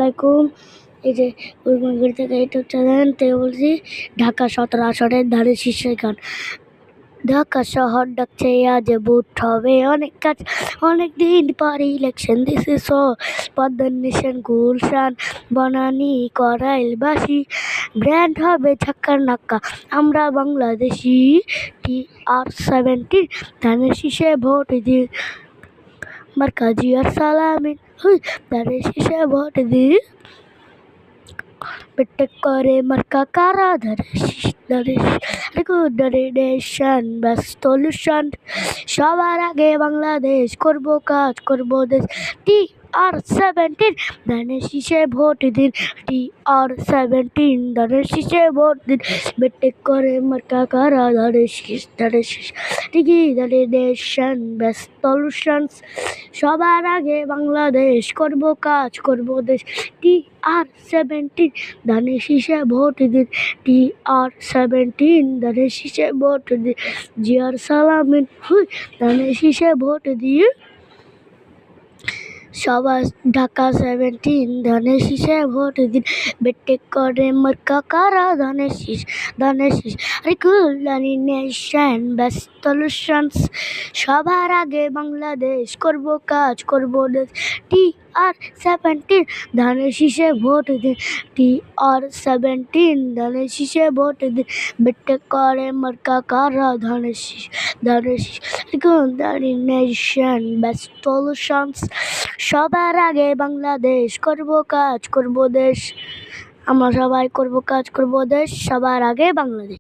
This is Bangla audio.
আলাইকুম। এই যে উরমাগুড়ি থেকে ইউটিউব চ্যানেল থেকে বলছি। ঢাকা 17 আসনের ধানের শীর্ষের গান। ঢাকা শহর ডাকছে আজ ভোট হবে অনেক কাজ, অনেক দিন পর ইলেকশন দিছে পদ্মার নেশন গুলশান বনানী করাইলবাসী ব্র্যান্ড হবে ঝাক্কার নাক্কা আমরা বাংলাদেশি। TR-17 ধানের শীষে ভোট দিন, মার্কা জিয়ার সালামিন ধানের শীষে ভোট দিন। বেটে করে মার্কা কারা ধানের নেশন বেস্ট সলিউশন। সবার আগে বাংলাদেশ করব কাজ করব দেশ। TR-17 ধানের শীষে ভোট দিন, TR-17 ধানের শীষে ভোট দিন। বেটে করে মার্কা কারা ধানের শীষ টিকি ধানের নেশন বেস্ট সলিউশন। সবার আগে বাংলাদেশ করব কাজ করব দেশ। TR-17 ধানের শীষে ভোট দিন, TR-17 ধানের শীষে ভোট দিন। জিয়ার সালামিন ধানের শীষে ভোট দিন। সবার ঢাকা 17 ধানের শীষে ভোট দিন। বেটে করে মার্কা কারা ধানের শীষ ধানের নেশন বেস্ট সলিউশনস। সবার আগে বাংলাদেশ করব কাজ করব দেশ। TR-17 ধানের শীষে ভোট দিন, TR-17 ধানের শীষে ভোট দিন। বেটে করে মার্কা কারা ধানের শীষ ধানের নেশন বেস্ট সলিউশনস। সবার আগে বাংলাদেশ করব কাজ করব দেশ। আমরা সবাই করব কাজ করব দেশ, সবার আগে বাংলাদেশ।